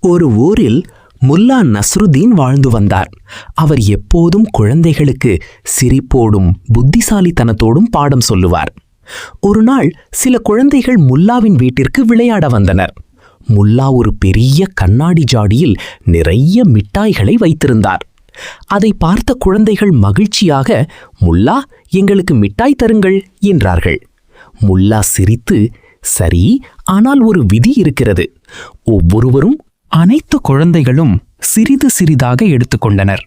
ஒரு ஊரில் முல்லா நஸ்ருதீன் வாழ்ந்து வந்தார். அவர் எப்போதும் குழந்தைகளுக்கு சிரிப்போடும் புத்திசாலித்தனத்தோடும் பாடம் சொல்லுவார். ஒரு நாள் சில குழந்தைகள் முல்லாவின் வீட்டிற்கு விளையாட வந்தனர். முல்லா ஒரு பெரிய கண்ணாடி ஜாடியில் நிறைய மிட்டாய்களை வைத்திருந்தார். அதை பார்த்த குழந்தைகள் மகிழ்ச்சியாக, முல்லா, எங்களுக்கு மிட்டாய் தருங்கள் என்றார்கள். முல்லா சிரித்து, சரி, ஆனால் ஒரு விதி இருக்கிறது. ஒவ்வொருவரும் அனைத்து குழந்தைகளும் சிறிது சிறிதாக எடுத்துக்கொண்டனர்.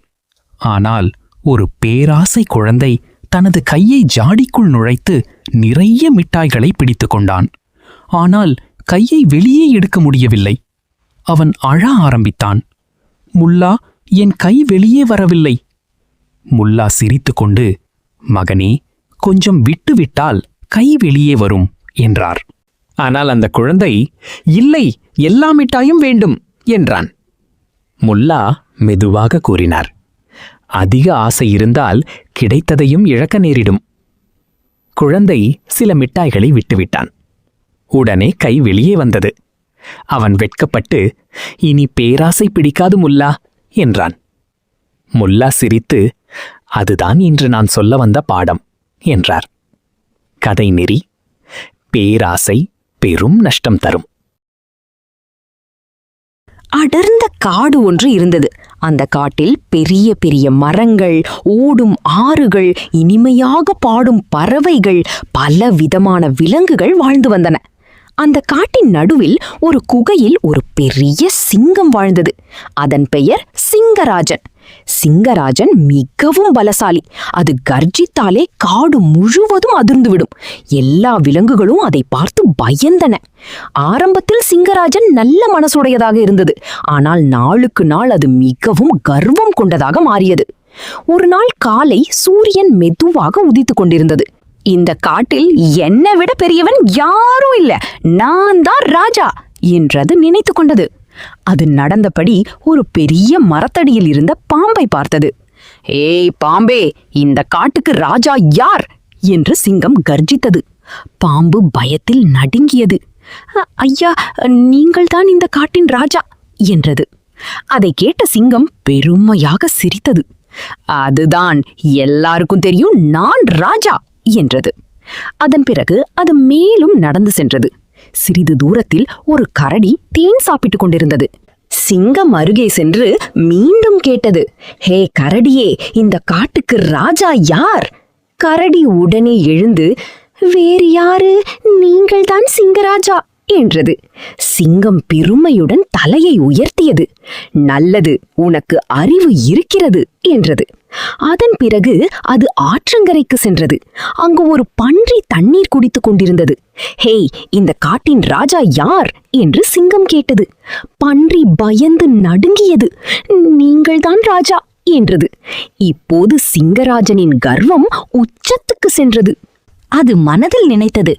ஆனால் ஒரு பேராசை குழந்தை தனது கையை ஜாடிக்குள் நுழைத்து நிறைய மிட்டாய்களை பிடித்து கொண்டான். ஆனால் கையை வெளியே எடுக்க முடியவில்லை. அவன் அழ ஆரம்பித்தான். முல்லா, என் கை வெளியே வரவில்லை. முல்லா சிரித்துக்கொண்டு, மகனே, கொஞ்சம் விட்டுவிட்டால் கை வெளியே வரும் என்றார். ஆனால் அந்த குழந்தை, இல்லை, எல்லா மிட்டாயும் வேண்டும் என்றான். முல்லா மெதுவாக கூறினார், அதிக ஆசை இருந்தால் கிடைத்ததையும் இழக்க நேரிடும். குழந்தை சில மிட்டாய்களை விட்டுவிட்டான். உடனே கை வெளியே வந்தது. அவன் வெட்கப்பட்டு, இனி பேராசை பிடிக்காது முல்லா என்றான். முல்லா சிரித்து, அதுதான் இன்று நான் சொல்ல வந்த பாடம் என்றார். கதை நெறி: பேராசை பெரும் நஷ்டம் தரும். அடர்ந்த காடு ஒன்று இருந்தது. அந்த காட்டில் பெரிய பெரிய மரங்கள், ஓடும் ஆறுகள், இனிமையாக பாடும் பறவைகள், பல விதமான விலங்குகள் வாழ்ந்து வந்தன. அந்த காட்டின் நடுவில் ஒரு குகையில் ஒரு பெரிய சிங்கம் வாழ்ந்தது. அதன் பெயர் சிங்கராஜன். சிங்கராஜன் மிகவும் பலசாலி. அது கர்ஜித்தாலே காடு முழுவதும் அதிர்ந்துவிடும். எல்லா விலங்குகளும் அதை பார்த்து பயந்தன. ஆரம்பத்தில் சிங்கராஜன் நல்ல மனசுடையதாக இருந்தது. ஆனால் நாளுக்கு நாள் அது மிகவும் கர்வம் கொண்டதாக மாறியது. ஒரு நாள் காலை சூரியன் மெதுவாக உதித்து கொண்டிருந்தது. இந்த காட்டில் என்னை விட பெரியவன் யாரும் இல்ல, நான் தான் ராஜா என்றது நினைத்து கொண்டது. அது நடந்தபடி ஒரு பெரிய மரத்தடியில் இருந்த பாம்பை பார்த்தது. ஏய் பாம்பே, இந்த காட்டுக்கு ராஜா யார் என்று சிங்கம் கர்ஜித்தது. பாம்பு பயத்தில் நடுங்கியது. ஐயா, நீங்கள்தான் இந்த காட்டின் ராஜா என்றது. அதை கேட்ட சிங்கம் பெருமையாக சிரித்தது. அதுதான் எல்லாருக்கும் தெரியும், நான் ராஜா என்றது. அதன் பிறகு அது மேலும் நடந்து சென்றது. சிறிது தூரத்தில் ஒரு கரடி தேன் சாப்பிட்டுக் கொண்டிருந்தது. சிங்கம் அருகே சென்று மீண்டும் கேட்டது, ஹே கரடியே, இந்த காட்டுக்கு ராஜா யார்? கரடி உடனே எழுந்து, வேறு யாரு, நீங்கள்தான் சிங்கராஜா என்றது. சிங்கம் பெருமையுடன் தலையை உயர்த்தியது. நல்லது, உனக்கு அறிவு இருக்கிறது என்றது. அதன் பிறகு அது ஆற்றங்கரைக்கு சென்றது. அங்கு ஒரு பன்றி தண்ணீர் குடித்துக் கொண்டிருந்தது. ஹேய், இந்த காட்டின் ராஜா யார் என்று சிங்கம் கேட்டது. பன்றி பயந்து நடுங்கியது. நீங்கள்தான் ராஜா என்றது. இப்போது சிங்கராஜனின் கர்வம் உச்சத்துக்கு சென்றது. அது மனதில் நினைத்தது,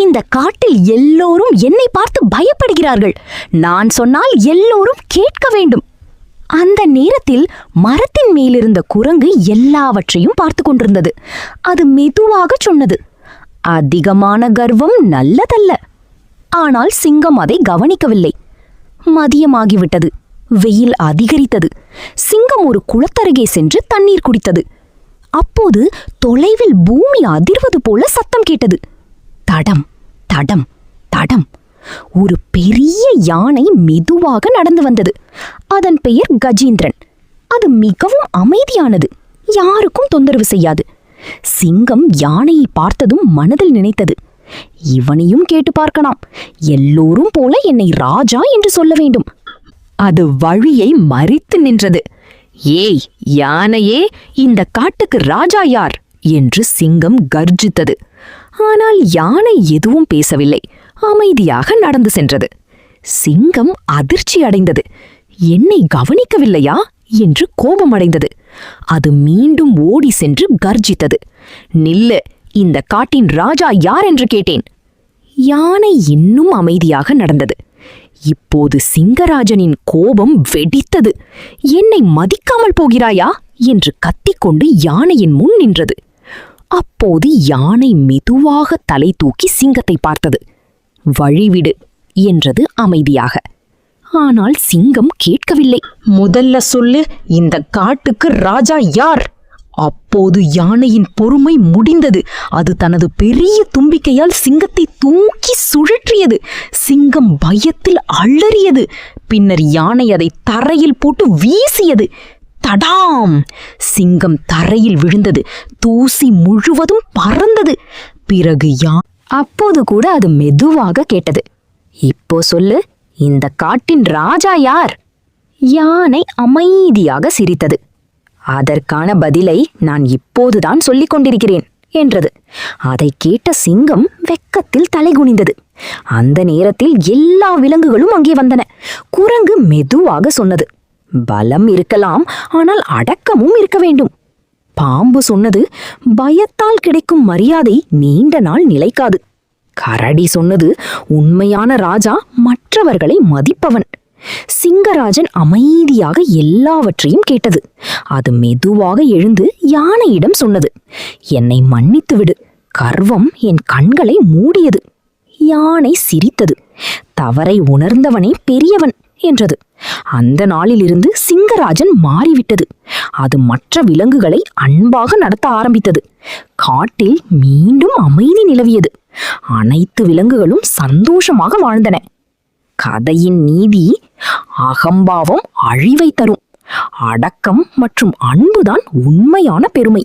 இந்த காட்டில் எல்லோரும் என்னை பார்த்து பயப்படுகிறார்கள். நான் சொன்னால் எல்லோரும் கேட்க வேண்டும். அந்த நேரத்தில் மரத்தின் மேலிருந்த குரங்கு எல்லாவற்றையும் பார்த்து கொண்டிருந்தது. அது மெதுவாக சொன்னது, அதிகமான கர்வம் நல்லதல்ல. ஆனால் சிங்கம் அதை கவனிக்கவில்லை. மதியமாகிவிட்டது. வெயில் அதிகரித்தது. சிங்கம் ஒரு குளத்தருகே சென்று தண்ணீர் குடித்தது. அப்போது தொலைவில் பூமி அதிர்வது போல சத்தம் கேட்டது. தடம் தடம் தடம். ஒரு பெரிய யானை மெதுவாக நடந்து வந்தது. அதன் பெயர் கஜேந்திரன். அது மிகவும் அமைதியானது, யாருக்கும் தொந்தரவு செய்யாது. சிங்கம் யானையை பார்த்ததும் மனதில் நினைத்தது, இவனையும் கேட்டு பார்க்கலாம். எல்லோரும் போல என்னை ராஜா என்று சொல்ல வேண்டும். அது வழியை மறித்து நின்றது. ஏய் யானையே, இந்த காட்டுக்கு ராஜா யார் என்று சிங்கம் கர்ஜித்தது. ஆனால் யானை எதுவும் பேசவில்லை, அமைதியாக நடந்து சென்றது. சிங்கம் அதிர்ச்சி அடைந்தது. என்னை கவனிக்கவில்லையா என்று கோபமடைந்தது. அது மீண்டும் ஓடி சென்று கர்ஜித்தது. நில்லு, இந்த காட்டின் ராஜா யார் என்று கேட்டேன். யானை இன்னும் அமைதியாக நடந்தது. இப்போது சிங்கராஜனின் கோபம் வெடித்தது. என்னை மதிக்காமல் போகிறாயா என்று கத்திக்கொண்டு யானையின் முன் நின்றது. அப்போது யானை மெதுவாக தலை தூக்கி சிங்கத்தை பார்த்தது. வழிவிடு என்றது அமைதியாக. ஆனால் சிங்கம் கேட்கவில்லை. முதல்ல சொல்லு, இந்த காட்டுக்கு ராஜா யார்? அப்போது யானையின் பொறுமை முடிந்தது. அது தனது பெரிய தும்பிக்கையால் சிங்கத்தை தூக்கி சுழற்றியது. சிங்கம் பயத்தில் அலறியது. பின்னர் யானை அதை தரையில் போட்டு வீசியது. தடாம்! சிங்கம் தரையில் விழுந்தது. தூசி முழுவதும் பறந்தது. பிறகு அப்போது கூட அது மெதுவாக கேட்டது, இப்போ சொல்லு, இந்த காட்டின் ராஜா யார்? யானை அமைதியாக சிரித்தது. அதற்கான பதிலை நான் இப்போதுதான் சொல்லிக் கொண்டிருக்கிறேன் என்றது. அதை கேட்ட சிங்கம் வெக்கத்தில் தலைகுனிந்தது. அந்த நேரத்தில் எல்லா விலங்குகளும் அங்கே வந்தன. குரங்கு மெதுவாக சொன்னது, பலம் இருக்கலாம், ஆனால் அடக்கமும் இருக்க வேண்டும். பாம்பு சொன்னது, பயத்தால் கிடைக்கும் மரியாதை நீண்ட நாள் நிலைக்காது. கரடி சொன்னது, உண்மையான ராஜா மற்றவர்களை மதிப்பவன். சிங்கராஜன் அமைதியாக எல்லாவற்றையும் கேட்டது. அது மெதுவாக எழுந்து யானையிடம் சொன்னது, என்னை மன்னித்து விடு, கர்வம் என் கண்களை மூடியது. யானை சிரித்தது. தவறை உணர்ந்தவனே பெரியவன் என்றது. அந்த நாளிலிருந்து சிங்கராஜன் மாறிவிட்டது. அது மற்ற விலங்குகளை அன்பாக நடத்த ஆரம்பித்தது. காட்டில் மீண்டும் அமைதி நிலவியது. அனைத்து விலங்குகளும் சந்தோஷமாக வாழ்ந்தன. கதையின் நீதி, அகம்பாவம் அழிவை தரும். அடக்கம் மற்றும் அன்புதான் உண்மையான பெருமை.